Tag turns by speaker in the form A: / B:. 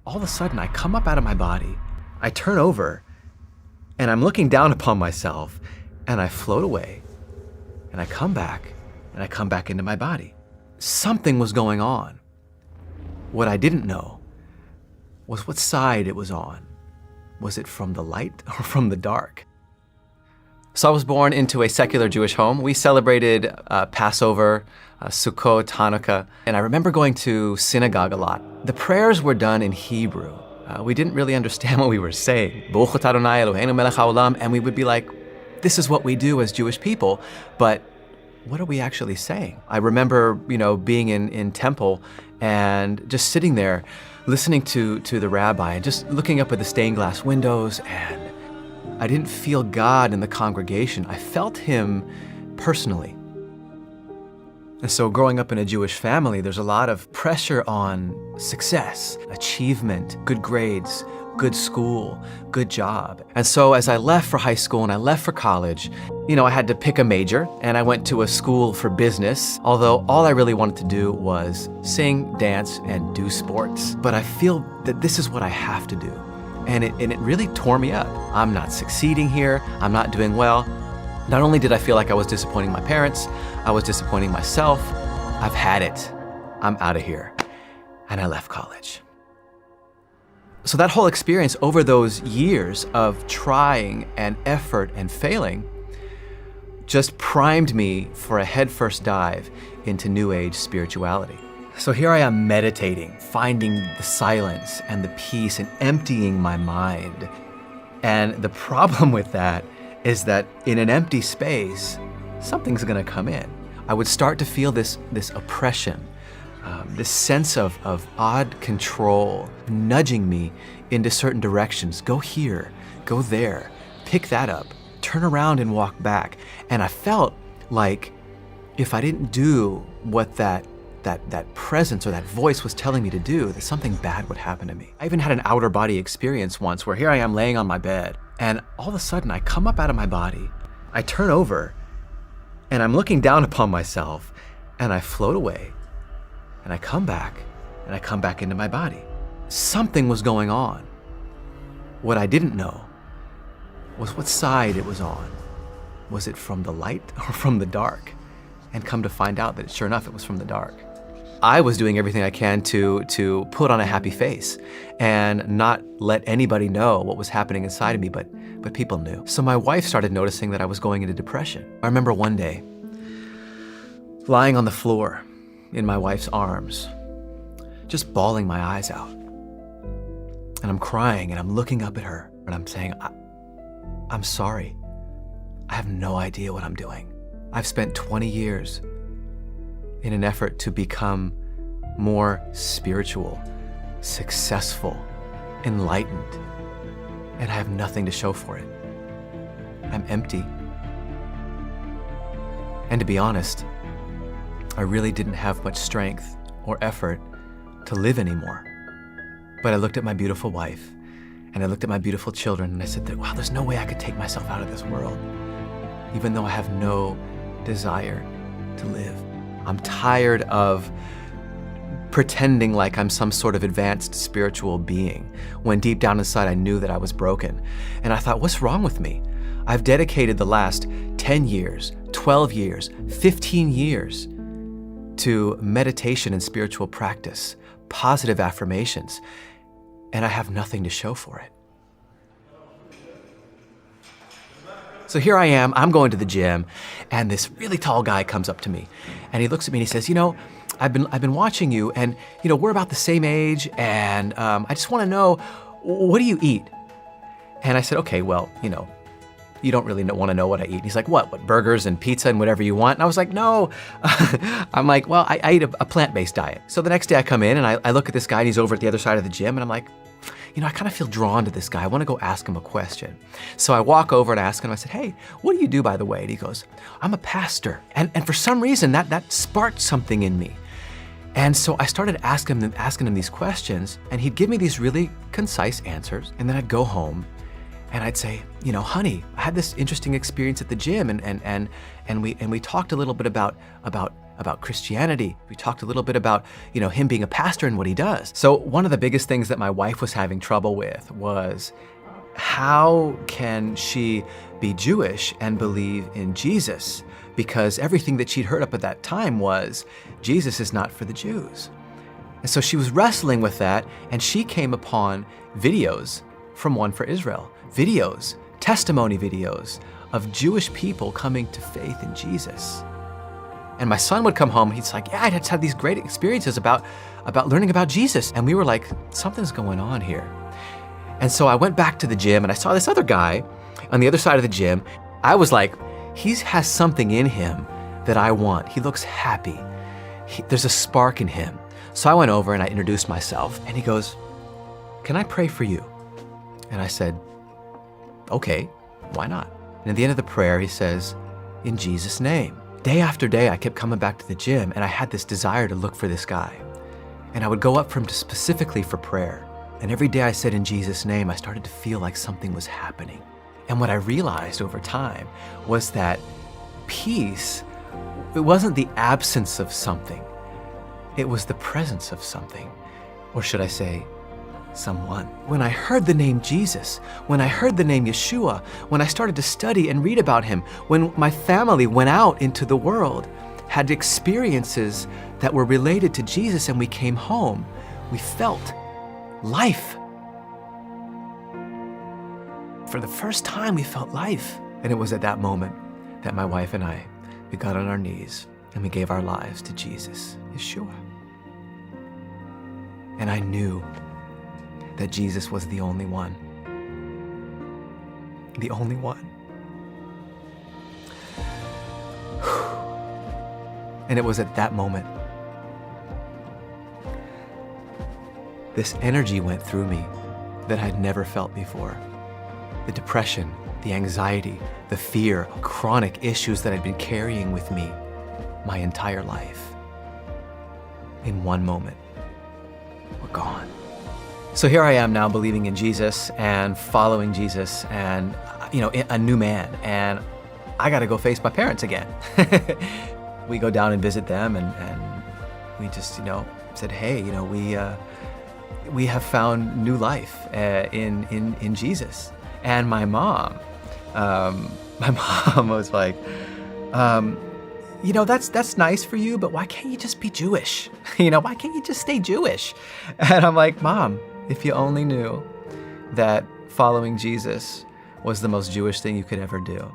A: All of a sudden, I come up out of my body, I turn over, and I'm looking down upon myself, and I float away, and I come back, and I come back into my body. Something was going on. What I didn't know was what side it was on. Was it from the light or from the dark? So I was born into a secular Jewish home. We celebrated Passover, Sukkot, Hanukkah, and I remember going to synagogue a lot. The prayers were done in Hebrew. We didn't really understand what we were saying. Baruch atah Adonai Eloheinu melech haolam, and we would be like, this is what we do as Jewish people, but what are we actually saying? I remember, being in temple and just sitting there listening to the rabbi and just looking up at the stained glass windows, and I didn't feel God in the congregation. I felt him personally. And so growing up in a Jewish family, there's a lot of pressure on success, achievement, good grades, good school, good job. And so as I left for high school and I left for college, I had to pick a major, and I went to a school for business, although all I really wanted to do was sing, dance, and do sports. But I feel that this is what I have to do. And it really tore me up. I'm not succeeding here, I'm not doing well. Not only did I feel like I was disappointing my parents, I was disappointing myself. I've had it, I'm out of here. And I left college. So that whole experience over those years of trying and effort and failing just primed me for a headfirst dive into New Age spirituality. So here I am meditating, finding the silence and the peace and emptying my mind. And the problem with that is that in an empty space, something's gonna come in. I would start to feel this oppression, this sense of odd control, nudging me into certain directions. Go here, go there, pick that up, turn around and walk back. And I felt like if I didn't do what that presence or that voice was telling me to do, that something bad would happen to me. I even had an outer body experience once where here I am laying on my bed, and all of a sudden I come up out of my body, I turn over, and I'm looking down upon myself, and I float away, and I come back, and I come back into my body. Something was going on. What I didn't know was what side it was on. Was it from the light or from the dark? And come to find out that sure enough, it was from the dark. I was doing everything I can to put on a happy face and not let anybody know what was happening inside of me, but people knew. So my wife started noticing that I was going into depression. I remember one day, lying on the floor in my wife's arms, just bawling my eyes out. And I'm crying and I'm looking up at her and I'm saying, I'm sorry. I have no idea what I'm doing. I've spent 20 years in an effort to become more spiritual, successful, enlightened, and I have nothing to show for it. I'm empty. And to be honest, I really didn't have much strength or effort to live anymore. But I looked at my beautiful wife and I looked at my beautiful children and I said, wow, there's no way I could take myself out of this world, even though I have no desire to live. I'm tired of pretending like I'm some sort of advanced spiritual being when deep down inside I knew that I was broken. And I thought, what's wrong with me? I've dedicated the last 10 years, 12 years, 15 years to meditation and spiritual practice, positive affirmations, and I have nothing to show for it. So here I am, I'm going to the gym, and this really tall guy comes up to me, and he looks at me and he says, I've been watching you, and we're about the same age, and I just want to know, what do you eat? And I said, okay, well, you don't really want to know what I eat. And he's like, what, burgers and pizza and whatever you want? And I was like, no. I'm like, well, I eat a plant-based diet. So the next day I come in and I look at this guy, and he's over at the other side of the gym, and I'm like, I kind of feel drawn to this guy. I want to go ask him a question. So I walk over and ask him, I said, hey, what do you do, by the way? And he goes, I'm a pastor. And for some reason, that sparked something in me. And so I started asking him these questions, and he'd give me these really concise answers. And then I'd go home and I'd say, honey, I had this interesting experience at the gym, and we talked a little bit about about Christianity. We talked a little bit about, him being a pastor and what he does. So one of the biggest things that my wife was having trouble with was, how can she be Jewish and believe in Jesus? Because everything that she'd heard up at that time was, Jesus is not for the Jews. And so she was wrestling with that, and she came upon videos from One for Israel, videos, testimony videos of Jewish people coming to faith in Jesus. And my son would come home, he's like, yeah, I just had these great experiences about learning about Jesus. And we were like, something's going on here. And so I went back to the gym and I saw this other guy on the other side of the gym. I was like, he has something in him that I want. He looks happy. There's a spark in him. So I went over and I introduced myself and he goes, can I pray for you? And I said, okay, why not? And at the end of the prayer, he says, in Jesus' name. Day after day, I kept coming back to the gym and I had this desire to look for this guy. And I would go up for him specifically for prayer. And every day I said, in Jesus' name, I started to feel like something was happening. And what I realized over time was that peace, it wasn't the absence of something. It was the presence of something. Or should I say, someone. When I heard the name Jesus, when I heard the name Yeshua, when I started to study and read about him, when my family went out into the world, had experiences that were related to Jesus, and we came home, we felt life. For the first time, we felt life. And it was at that moment that my wife and I, we got on our knees and we gave our lives to Jesus, Yeshua. And I knew that Jesus was the only one. The only one. And it was at that moment, this energy went through me that I'd never felt before. The depression, the anxiety, the fear, chronic issues that I'd been carrying with me my entire life, in one moment, were gone. So here I am now believing in Jesus and following Jesus and, a new man. And I got to go face my parents again. We go down and visit them and we just, said, hey, we have found new life in Jesus. And my mom was like, that's nice for you, but why can't you just be Jewish? Why can't you just stay Jewish? And I'm like, Mom, if you only knew that following Jesus was the most Jewish thing you could ever do.